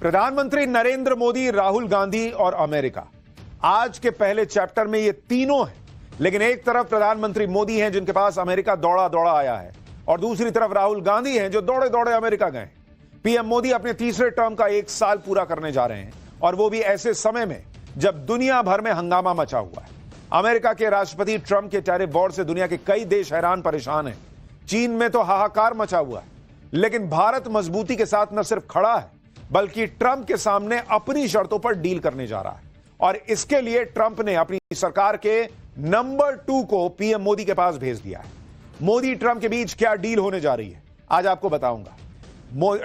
प्रधानमंत्री नरेंद्र मोदी, राहुल गांधी और अमेरिका, आज के पहले चैप्टर में ये तीनों हैं। लेकिन एक तरफ प्रधानमंत्री मोदी हैं जिनके पास अमेरिका दौड़ा दौड़ा आया है, और दूसरी तरफ राहुल गांधी हैं जो दौड़े दौड़े अमेरिका गए। पीएम मोदी अपने तीसरे टर्म का 1 साल पूरा करने जा रहे हैं, और वो भी ऐसे समय में जब दुनिया भर में हंगामा मचा हुआ है। अमेरिका के राष्ट्रपति ट्रंप के टैरिफ वॉर से दुनिया के कई देश हैरान परेशान हैं। चीन में तो हाहाकार मचा हुआ है, लेकिन भारत मजबूती के साथ न सिर्फ खड़ा है बल्कि ट्रंप के सामने अपनी शर्तों पर डील करने जा रहा है। और इसके लिए ट्रंप ने अपनी सरकार के नंबर 2 को पीएम मोदी के पास भेज दिया है। मोदी ट्रंप के बीच क्या डील होने जा रही है, आज आपको बताऊंगा।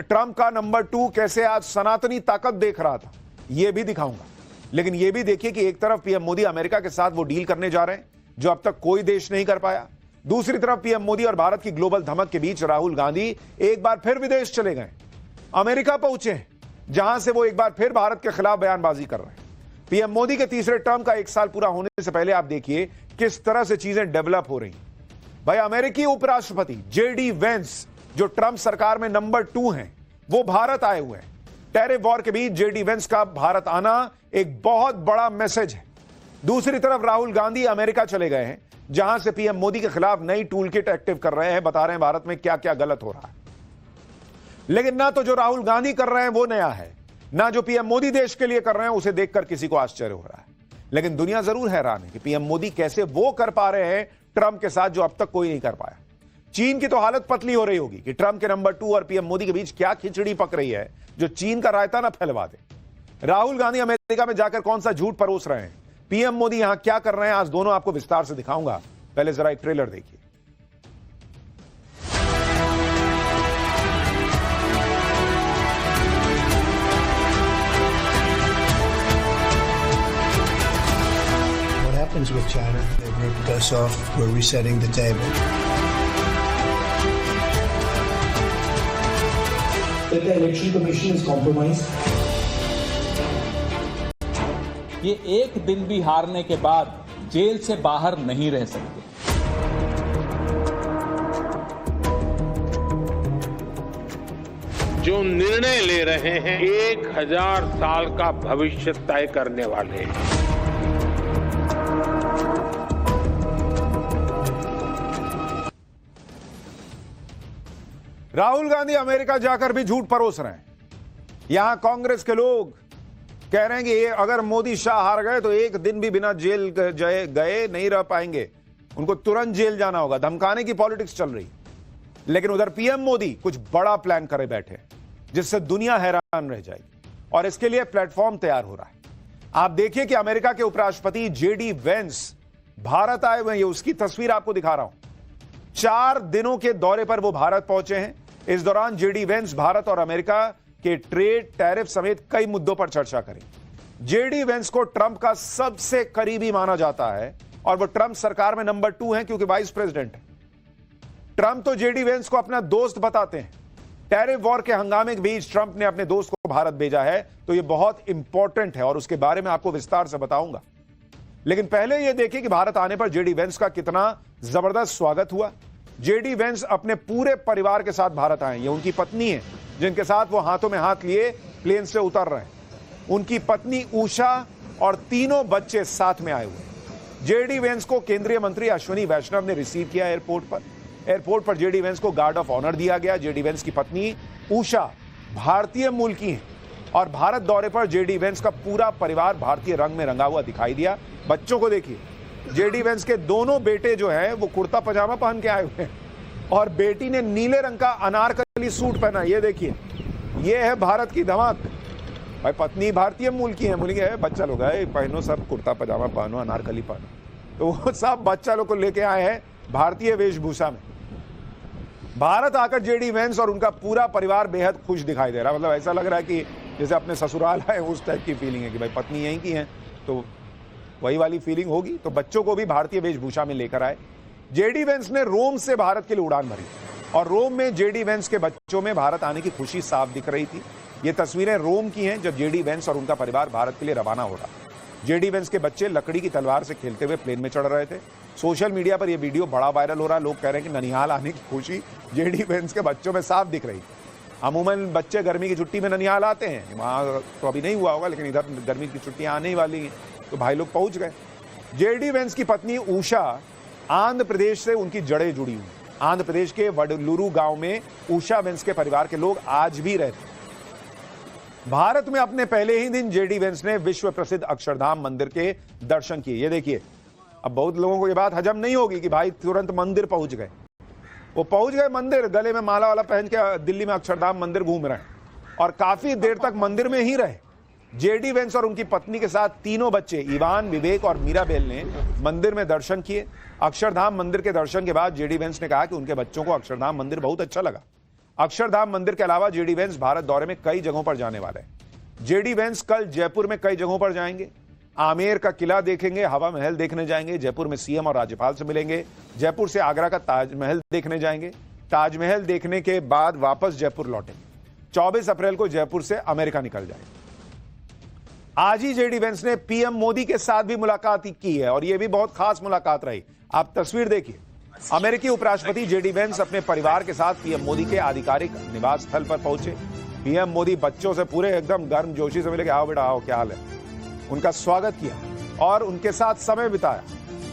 ट्रंप का नंबर 2 कैसे आज सनातनी ताकत देख रहा था, यह भी दिखाऊंगा। लेकिन यह भी देखिए कि एक तरफ पीएम मोदी अमेरिका के साथ वो डील करने जा रहे हैं जो अब तक कोई देश नहीं कर पाया। दूसरी तरफ पीएम मोदी और भारत की ग्लोबल धमक के बीच राहुल गांधी एक बार फिर विदेश चले गए, अमेरिका पहुंचे हैं, जहां से वो एक बार फिर भारत के खिलाफ बयानबाजी कर रहे हैं। पीएम मोदी के तीसरे टर्म का 1 साल पूरा होने से पहले आप देखिए किस तरह से चीजें डेवलप हो रही हैं। भाई, अमेरिकी उपराष्ट्रपति जेडी वेंस जो ट्रंप सरकार में नंबर 2 हैं, वो भारत आए हुए हैं। टैरिफ वॉर के बीच जेडी वेंस का भारत आना एक बहुत बड़ा मैसेज है। दूसरी तरफ राहुल गांधी अमेरिका चले गए हैं, जहां से पीएम मोदी के खिलाफ नई टूल किट एक्टिव कर रहे हैं, बता रहे हैं भारत में क्या क्या गलत हो रहा है। लेकिन ना तो जो राहुल गांधी कर रहे हैं वो नया है, ना जो पीएम मोदी देश के लिए कर रहे हैं उसे देखकर किसी को आश्चर्य हो रहा है। लेकिन दुनिया जरूर हैरान है कि पीएम मोदी कैसे वो कर पा रहे हैं ट्रंप के साथ जो अब तक कोई नहीं कर पाया। चीन की तो हालत पतली हो रही होगी कि ट्रंप के नंबर 2 और पीएम मोदी के बीच क्या खिचड़ी पक रही है जो चीन का रायता ना फैलवा दे। राहुल गांधी अमेरिका में जाकर कौन सा झूठ परोस रहे हैं, पीएम मोदी यहां क्या कर रहे हैं, आज दोनों आपको विस्तार से दिखाऊंगा। पहले जरा एक ट्रेलर देखिए। With China, they ripped us off. We're resetting the table. That the election commission is compromised. ये एक दिन भी हारने के बाद जेल से बाहर नहीं रह सकते। जो निर्णय ले रहे हैं 1000 साल का भविष्य तय करने वाले हैं। राहुल गांधी अमेरिका जाकर भी झूठ परोस रहे हैं। यहां कांग्रेस के लोग कह रहे हैं कि अगर मोदी शाह हार गए तो एक दिन भी बिना जेल गए नहीं रह पाएंगे, उनको तुरंत जेल जाना होगा। धमकाने की पॉलिटिक्स चल रही। लेकिन उधर पीएम मोदी कुछ बड़ा प्लान करे बैठे जिससे दुनिया हैरान रह जाएगी, और इसके लिए प्लेटफॉर्म तैयार हो रहा है। आप देखिए कि अमेरिका के उपराष्ट्रपति जेडी वेंस भारत आए हुए हैं, उसकी तस्वीर आपको दिखा रहा हूं। 4 दिनों के दौरे पर वो भारत पहुंचे हैं। इस दौरान जेडी वेंस भारत और अमेरिका के ट्रेड, टैरिफ समेत कई मुद्दों पर चर्चा करेंगे। जेडी वेंस को ट्रंप का सबसे करीबी माना जाता है, और वो ट्रंप सरकार में नंबर 2 हैं क्योंकि वाइस प्रेसिडेंट है। ट्रंप तो जेडी वेंस को अपना दोस्त बताते हैं। टैरिफ वॉर के हंगामे के बीच ट्रंप ने अपने दोस्त को भारत भेजा है, तो यह बहुत इंपॉर्टेंट है और उसके बारे में आपको विस्तार से बताऊंगा। लेकिन पहले यह देखिए कि भारत आने पर जेडी वेंस का कितना जबरदस्त स्वागत हुआ। जेडी वेंस अपने पूरे परिवार के साथ भारत आए। ये उनकी पत्नी है जिनके साथ वो हाथों में हाथ लिए प्लेन से उतर रहे हैं। उनकी पत्नी उषा और तीनों बच्चे साथ में आए हुए। जेडी वेंस को केंद्रीय मंत्री अश्विनी वैष्णव ने रिसीव किया एयरपोर्ट पर जेडी वेंस को गार्ड ऑफ ऑनर दिया गया। जेडी वेंस की पत्नी उषा भारतीय मूल की है, और भारत दौरे पर जेडी वेंस का पूरा परिवार भारतीय रंग में रंगा हुआ दिखाई दिया। बच्चों को देखिए, जेडी वेंस के दोनों बेटे जो हैं वो कुर्ता पजामा पहन के आए हुए हैं, और बेटी ने नीले रंग का अनारकली सूट पहना। ये देखिए, ये है भारत की धमक। भाई, पत्नी भारतीय मूल की है, बोलेंगे बच्चा लोग है पहनो, सब कुर्ता पजामा पहनो, अनारकली पहनो, तो वो सब बच्चा लोग को लेके आए हैं भारतीय वेशभूषा में। भारत आकर जेडी वेंस और उनका पूरा परिवार बेहद खुश दिखाई दे रहा है। मतलब ऐसा लग रहा है कि जैसे अपने ससुराल आए, उस टाइप की फीलिंग है कि भाई पत्नी यहीं की है, तो वही वाली फीलिंग होगी। तो बच्चों को भी भारतीय वेशभूषा में लेकर आए। जेडी वेंस ने रोम से भारत के लिए उड़ान भरी, और रोम में जेडी वेंस के बच्चों में भारत आने की खुशी साफ दिख रही थी। ये तस्वीरें रोम की हैं जब जेडी वेंस और उनका परिवार भारत के लिए रवाना हो रहा। जेडी वेंस के बच्चे लकड़ी की तलवार से खेलते हुए प्लेन में चढ़ रहे थे। सोशल मीडिया पर यह वीडियो बड़ा वायरल हो रहा है। लोग कह रहे हैं कि ननिहाल आने की खुशी जेडी वेंस के बच्चों में साफ दिख रही। अमूमन बच्चे गर्मी की छुट्टी में ननिहाल आते हैं, वहां तो अभी नहीं हुआ होगा, लेकिन इधर गर्मी की छुट्टियां आने ही वाली हैं, तो भाई लोग पहुंच गए। जेडी वेंस की पत्नी उषा आंध्र प्रदेश से उनकी जड़ें जुड़ी हुई। आंध्र प्रदेश के वडलूरू गांव में उषा वेंस के परिवार के लोग आज भी रहते हैं। भारत में अपने पहले ही दिन जेडी वेंस ने विश्व प्रसिद्ध अक्षरधाम मंदिर के दर्शन किए। ये देखिए, अब बहुत लोगों को ये बात हजम नहीं होगी कि भाई तुरंत मंदिर पहुंच गए। वो पहुंच गए मंदिर, गले में माला वाला पहन के दिल्ली में अक्षरधाम मंदिर घूम रहे हैं और काफी देर तक मंदिर में ही रहे। जेडी वेंस और उनकी पत्नी के साथ तीनों बच्चे इवान, विवेक और मीराबेल ने मंदिर में दर्शन किए। अक्षरधाम मंदिर के दर्शन के बाद जेडी वेंस ने कहा कि उनके बच्चों को अक्षरधाम मंदिर बहुत अच्छा लगा। अक्षरधाम मंदिर के अलावा जेडी वेंस भारत दौरे में कई जगहों पर जाने वाले हैं। जेडी वेंस कल जयपुर में कई जगहों पर जाएंगे। आमेर का किला देखेंगे, हवा महल देखने जाएंगे, जयपुर में सीएम और राज्यपाल से मिलेंगे, जयपुर से आगरा का ताजमहल देखने जाएंगे, ताजमहल देखने के बाद वापस जयपुर लौटेंगे। 24 अप्रैल को जयपुर से अमेरिका निकल जाएंगे। आज ही जेडी वेंस ने पीएम मोदी के साथ भी मुलाकात की है और यह भी बहुत खास मुलाकात रही। आप तस्वीर देखिए, अमेरिकी उपराष्ट्रपति जेडी वेंस अपने परिवार के साथ पीएम मोदी के आधिकारिक निवास स्थल पर पहुंचे। पीएम मोदी बच्चों से पूरे एकदम गर्मजोशी से मिले कि आओ बेटा आओ, क्या हाल है, उनका स्वागत किया और उनके साथ समय बिताया।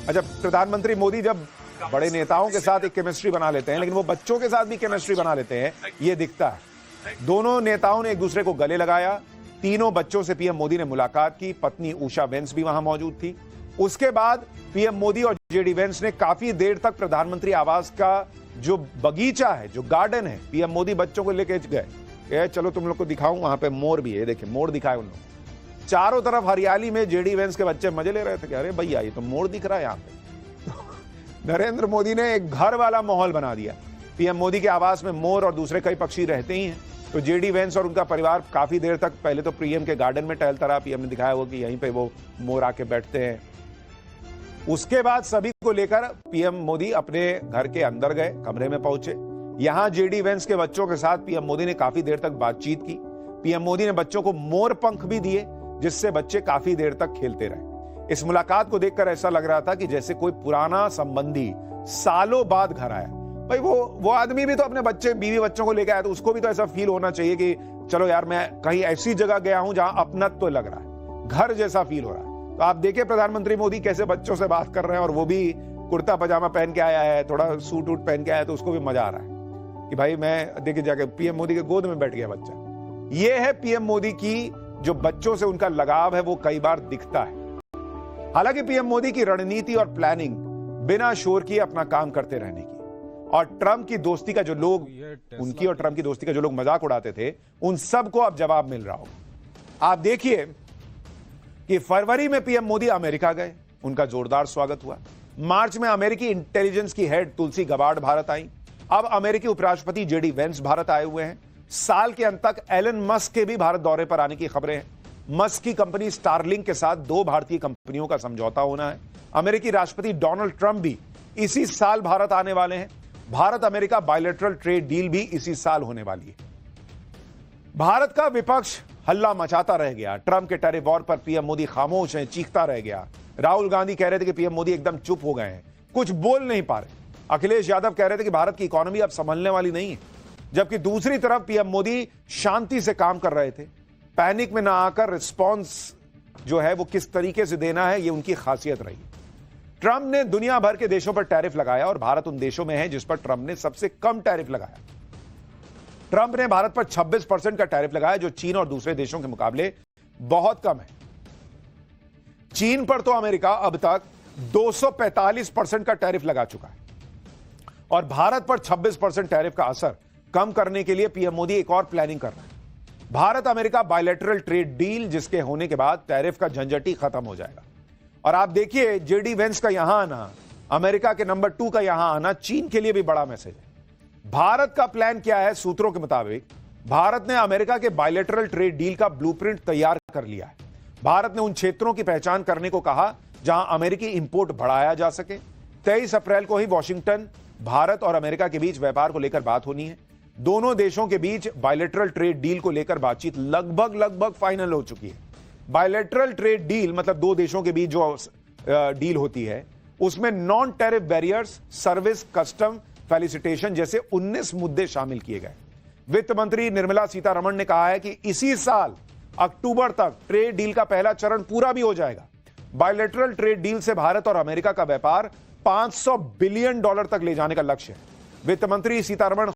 अच्छा, प्रधानमंत्री मोदी जब बड़े नेताओं के साथ एक केमिस्ट्री बना लेते हैं, लेकिन वो बच्चों के साथ भी केमिस्ट्री बना लेते हैं, ये दिखता है। दोनों नेताओं ने एक दूसरे को गले लगाया। तीनों बच्चों से पीएम मोदी ने मुलाकात की। पत्नी उषा वेंस भी वहां मौजूद थी। उसके बाद पीएम मोदी और जेडी वेंस ने काफी देर तक प्रधानमंत्री आवास का जो बगीचा है, जो गार्डन है, पीएम मोदी बच्चों को लेके गए। चलो तुम लोग को दिखाऊं, वहां पे मोर भी है, देखिए मोर दिखाए उन लोग। चारों तरफ हरियाली में जेडी वेंस के बच्चे मजे ले रहे थे कि अरे भैया ये तो मोर दिख रहा है यहाँ पे। नरेंद्र मोदी ने एक घर वाला माहौल बना दिया। पीएम मोदी के आवास में मोर और दूसरे कई पक्षी रहते ही हैं, तो जेडी वेंस और उनका परिवार काफी देर तक पहले तो पीएम के गार्डन में टहलता रहा। पीएम ने दिखाया वो कि यहीं पे वो मोर आके बैठते हैं। उसके बाद सभी को लेकर पीएम मोदी अपने घर के अंदर गए, कमरे में पहुंचे। यहां जेडी वेंस के बच्चों के साथ पीएम मोदी ने काफी देर तक बातचीत की। पीएम मोदी ने बच्चों को मोर पंख भी दिए, जिससे बच्चे काफी देर तक खेलते रहे। इस मुलाकात को देखकर ऐसा लग रहा था कि जैसे कोई पुराना संबंधी सालों बाद घर आया। भाई वो आदमी भी तो अपने बच्चे बीवी बच्चों को लेकर आया, तो उसको भी तो ऐसा फील होना चाहिए कि चलो यार मैं कहीं ऐसी जगह गया हूं जहां अपनत्व तो लग रहा है, घर जैसा फील हो रहा है। तो आप देखिए प्रधानमंत्री मोदी कैसे बच्चों से बात कर रहे हैं, और वो भी कुर्ता पजामा पहन के आया है, थोड़ा सूट वूट पहन के आया है, तो उसको भी मजा आ रहा है कि भाई मैं देखिए जाके पीएम मोदी के गोद में बैठ गया बच्चा। ये है पीएम मोदी की जो बच्चों से उनका लगाव है, वो कई बार दिखता है। हालांकि पीएम मोदी की रणनीति और प्लानिंग बिना शोर किए अपना काम करते रहने की, और ट्रंप की दोस्ती का जो लोग उनकी और ट्रंप की दोस्ती का जो लोग मजाक उड़ाते थे, उन सबको अब जवाब मिल रहा होगा। आप देखिए कि फरवरी में पीएम मोदी अमेरिका गए, उनका जोरदार स्वागत हुआ। मार्च में अमेरिकी इंटेलिजेंस की हेड तुलसी गबार्ड भारत आई। अब अमेरिकी उपराष्ट्रपति जेडी वेंस भारत आए हुए हैं। साल के अंत तक एलन मस्क के भी भारत दौरे पर आने की खबरें हैं। मस्क की कंपनी स्टारलिंक के साथ 2 भारतीय कंपनियों का समझौता होना है। अमेरिकी राष्ट्रपति डोनाल्ड ट्रंप भी इसी साल भारत आने वाले हैं। Bharat America bilateral trade deal भी इसी साल होने वाली है। भारत का विपक्ष हल्ला मचाता रह गया। ट्रंप के टैरिफ वॉर पर पीएम मोदी खामोश हैं, चीखता रह गया। राहुल गांधी कह रहे थे कि पीएम मोदी एकदम चुप हो गए हैं, कुछ बोल नहीं पा रहे। अखिलेश यादव कह रहे थे कि भारत की इकोनॉमी अब संभलने वाली नहीं है, जबकि दूसरी तरफ पीएम मोदी शांति से काम कर रहे थे। पैनिक में ना आकर रिस्पॉन्स जो है वो किस तरीके से देना है, ये उनकी खासियत रही। ट्रंप ने दुनिया भर के देशों पर टैरिफ लगाया और भारत उन देशों में है जिस पर ट्रंप ने सबसे कम टैरिफ लगाया। ट्रंप ने भारत पर 26% का टैरिफ लगाया, जो चीन और दूसरे देशों के मुकाबले बहुत कम है। चीन पर तो अमेरिका अब तक 245% का टैरिफ लगा चुका है, और भारत पर 26% टैरिफ का असर कम करने के लिए पीएम मोदी एक और प्लानिंग कर रहे हैं। Bharat America bilateral trade deal, जिसके होने के बाद टैरिफ का झंझट ही खत्म हो जाएगा। और आप देखिए जेडी वेंस का यहां आना, अमेरिका के नंबर 2 का यहां आना चीन के लिए भी बड़ा मैसेज है। भारत का प्लान क्या है? सूत्रों के मुताबिक भारत ने अमेरिका के बायलैटरल ट्रेड डील का ब्लूप्रिंट तैयार कर लिया है। भारत ने उन क्षेत्रों की पहचान करने को कहा जहां अमेरिकी इंपोर्ट बढ़ाया जा सके। 23 अप्रैल को ही वॉशिंगटन, भारत और अमेरिका के बीच व्यापार को लेकर बात होनी है। दोनों देशों के बीच बायलैटरल ट्रेड डील को लेकर बातचीत लगभग फाइनल हो चुकी है। बायलैटरल ट्रेड डील मतलब 2 देशों के बीच जो डील होती है, उसमें non tariff barriers, service, custom, felicitation जैसे 19 मुद्दे शामिल किए गए। वित्त मंत्री निर्मला सीतारमण ने कहा है कि इसी साल अक्टूबर तक ट्रेड डील का पहला चरण पूरा भी हो जाएगा। बायलैटरल ट्रेड डील से भारत और अमेरिका का व्यापार $500 बिलियन तक ले जाने का लक्ष्य है। वित्त मंत्री सीतारमण